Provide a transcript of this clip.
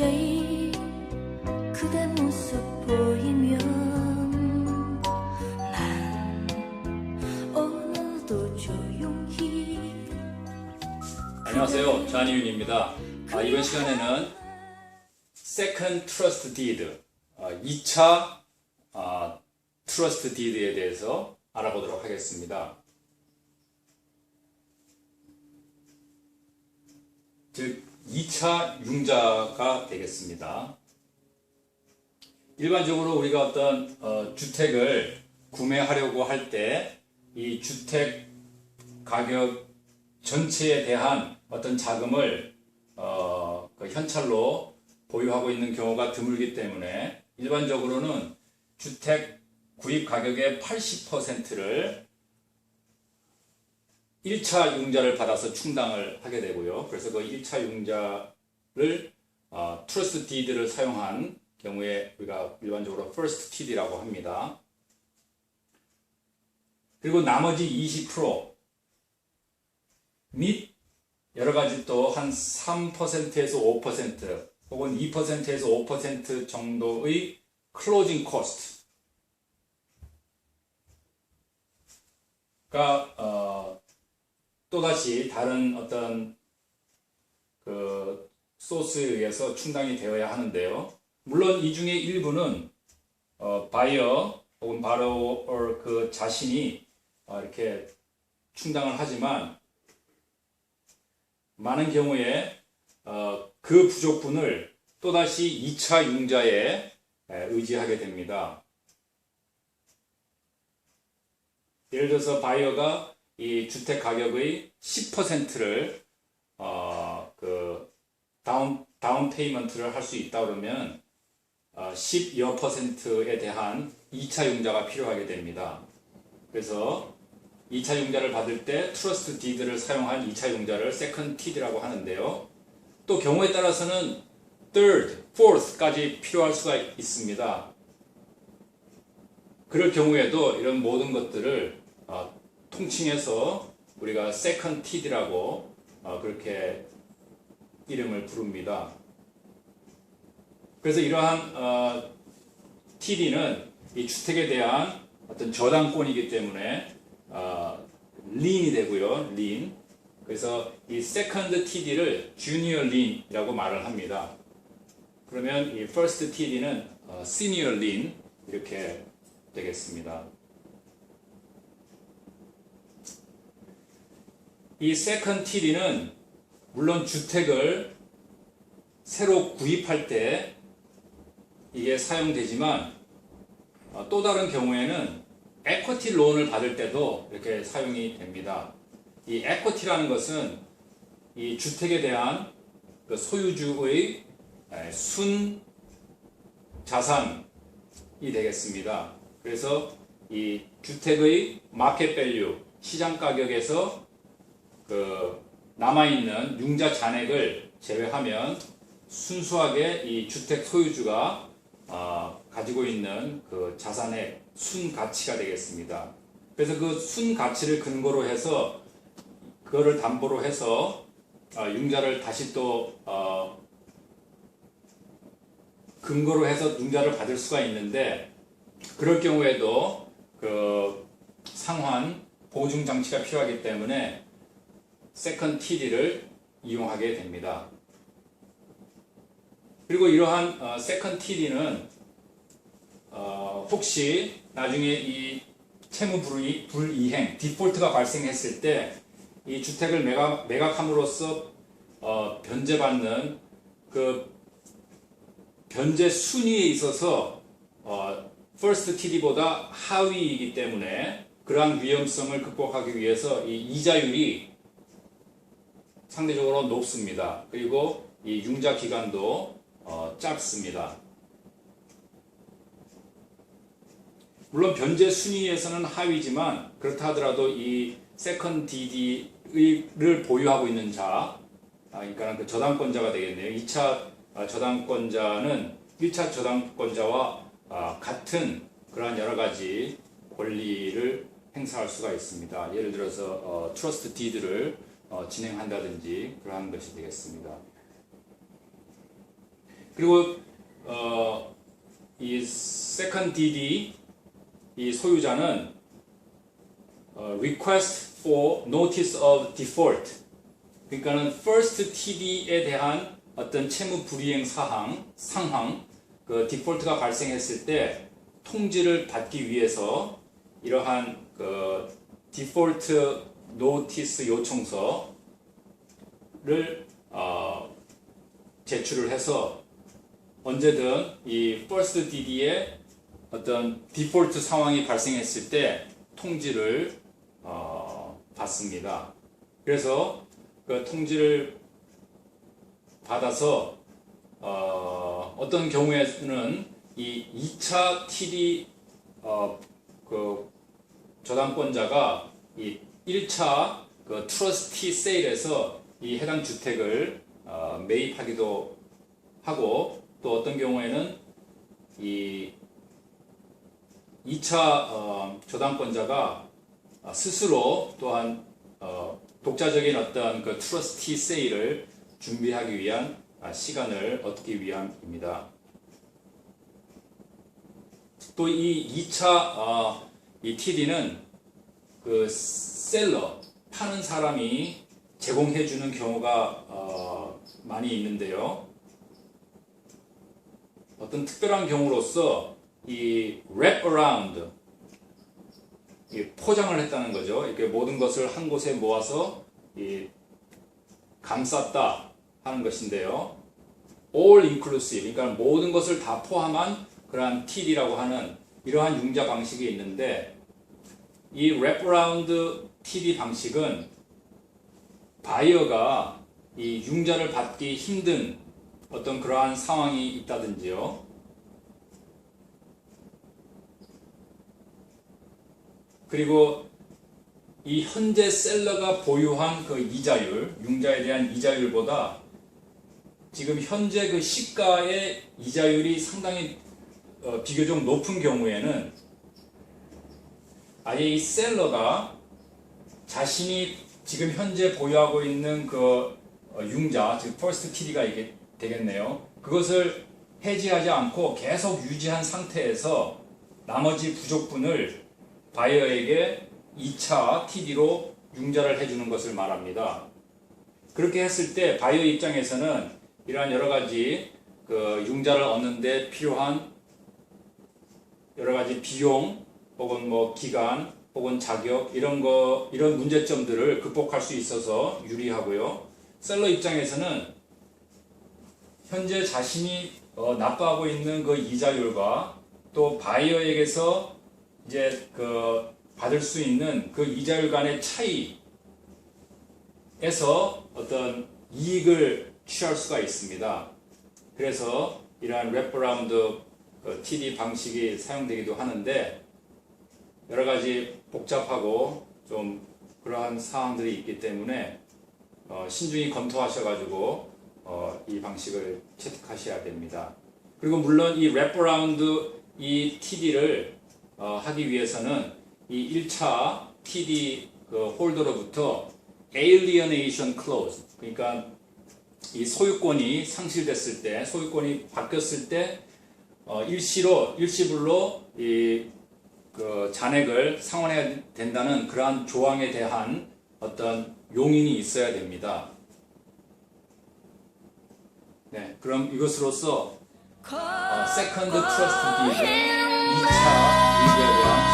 갑자기 그대 모습 보이면 난 오늘도 조용히. 안녕하세요, 전희윤입니다. 이번 시간에는 Second Trust Deed, 2차 Trust Deed에 대해서 알아보도록 하겠습니다. 즉 2차 융자가 되겠습니다. 일반적으로 우리가 어떤 주택을 구매하려고 할 때 이 주택 가격 전체에 대한 어떤 자금을 그 현찰로 보유하고 있는 경우가 드물기 때문에 일반적으로는 주택 구입 가격의 80%를 1차 융자를 받아서 충당을 하게 되고요. 그래서 그 1차 융자를 트러스트 디드를 사용한 경우에 우리가 일반적으로 퍼스트 TD라고 합니다. 그리고 나머지 20% 및 여러 가지 또 한 3%에서 5% 혹은 2%에서 5% 정도의 클로징 코스트가 또다시 다른 어떤 그 소스에 의해서 충당이 되어야 하는데요. 물론 이 중에 일부는 바이어 혹은 바로어 그 자신이 이렇게 충당을 하지만 많은 경우에 그 부족분을 또다시 2차 융자에 의지하게 됩니다. 예를 들어서 바이어가 이 주택 가격의 10%를 그 다운 페이먼트를 할 수 있다 그러면 10여 %에 대한 2차 융자가 필요하게 됩니다. 그래서 2차 융자를 받을 때 트러스트 디드를 사용한 2차 융자를 세컨드 TD라고 하는데요. 또 경우에 따라서는 third, fourth까지 필요할 수가 있습니다. 그럴 경우에도 이런 모든 것들을 통칭해서 우리가 세컨드 TD라고 그렇게 이름을 부릅니다. 그래서 이러한 TD는 이 주택에 대한 어떤 저당권이기 때문에 린이 되고요. 린. 그래서 이 세컨드 TD를 주니어 린이라고 말을 합니다. 그러면 이 first TD는 시니어 린 이렇게 되겠습니다. 이 second TD는 물론 주택을 새로 구입할 때 이게 사용되지만 또 다른 경우에는 에쿼티 론을 받을 때도 이렇게 사용이 됩니다. 이 에쿼티라는 것은 이 주택에 대한 그 소유주의 순 자산이 되겠습니다. 그래서 이 주택의 마켓 밸류, 시장 가격에서 그 남아있는 융자 잔액을 제외하면 순수하게 이 주택 소유주가 가지고 있는 그 자산의 순 가치가 되겠습니다. 그래서 그 순 가치를 근거로 해서 그거를 담보로 해서 융자를 다시 또 근거로 해서 융자를 받을 수가 있는데 그럴 경우에도 그 상환 보증 장치가 필요하기 때문에 세컨드 TD를 이용하게 됩니다. 그리고 이러한 세컨드 TD는 혹시 나중에 이 채무 불이행, 디폴트가 발생했을 때 이 주택을 매각함으로써 변제받는 그 변제 순위에 있어서 퍼스트 TD보다 하위이기 때문에 그러한 위험성을 극복하기 위해서 이 이자율이 상대적으로 높습니다. 그리고 이 융자 기간도 짧습니다. 물론 변제 순위에서는 하위지만 그렇다 하더라도 이 세컨드 DD를 보유하고 있는 자, 그러니까 그 저당권자가 되겠네요. 2차 저당권자는 1차 저당권자와 같은 그러한 여러 가지 권리를 행사할 수가 있습니다. 예를 들어서 트러스트 디드를 진행한다든지 그러한 것이 되겠습니다. 그리고 이 second DD 이 소유자는 request for notice of default 그러니까는 first TD에 대한 어떤 채무 불이행 상황 그 디폴트가 발생했을 때 통지를 받기 위해서 이러한 그 디폴트 노티스 요청서를 제출을 해서 언제든 이 first DD에 어떤 디폴트 상황이 발생했을 때 통지를 받습니다. 그래서 그 통지를 받아서 어떤 경우에는 이 2차 TD 그 저당권자가 이 1차 그 트러스티 세일에서 이 해당 주택을 매입하기도 하고 또 어떤 경우에는 이 2차 저당권자가 스스로 또한 독자적인 어떤 그 트러스티 세일을 준비하기 위한 시간을 얻기 위함입니다. 또 이 2차 이 TD는 그 셀러 파는 사람이 제공해 주는 경우가 많이 있는데요. 어떤 특별한 경우로서 이 wraparound 이 포장을 했다는 거죠. 이렇게 모든 것을 한 곳에 모아서 이 감쌌다 하는 것인데요. all inclusive 그러니까 모든 것을 다 포함한 그러한 TD라고 하는 이러한 융자 방식이 있는데 이 wraparound TD 방식은 바이어가 이 융자를 받기 힘든 어떤 그러한 상황이 있다든지요. 그리고 이 현재 셀러가 보유한 그 이자율, 융자에 대한 이자율보다 지금 현재 그 시가의 이자율이 상당히 비교적 높은 경우에는 아예 이 셀러가 자신이 지금 현재 보유하고 있는 그 융자, 즉 퍼스트 TD가 이게 되겠네요. 그것을 해지하지 않고 계속 유지한 상태에서 나머지 부족분을 바이어에게 2차 TD로 융자를 해주는 것을 말합니다. 그렇게 했을 때 바이어 입장에서는 이러한 여러 가지 그 융자를 얻는 데 필요한 여러 가지 비용 혹은 뭐 기간 혹은 자격 이런 문제점들을 극복할 수 있어서 유리하고요. 셀러 입장에서는 현재 자신이 납부하고 있는 그 이자율과 또 바이어에게서 이제 그 받을 수 있는 그 이자율 간의 차이에서 어떤 이익을 취할 수가 있습니다. 그래서 이러한 랩어라운드 TD 방식이 사용되기도 하는데 여러 가지 복잡하고 좀 그러한 사항들이 있기 때문에 신중히 검토하셔가지고 이 방식을 채택하셔야 됩니다. 그리고 물론 이 랩어라운드 이 TD를 하기 위해서는 이 1차 TD 그 홀더로부터 alienation clause 그러니까 이 소유권이 상실됐을 때 소유권이 바뀌었을 때 일시불로 이 그 잔액을 상환해야 된다는 그러한 조항에 대한 어떤 용인이 있어야 됩니다. 네, 그럼 이것으로서 세컨드 트러스트 딜 2차 딜에 대한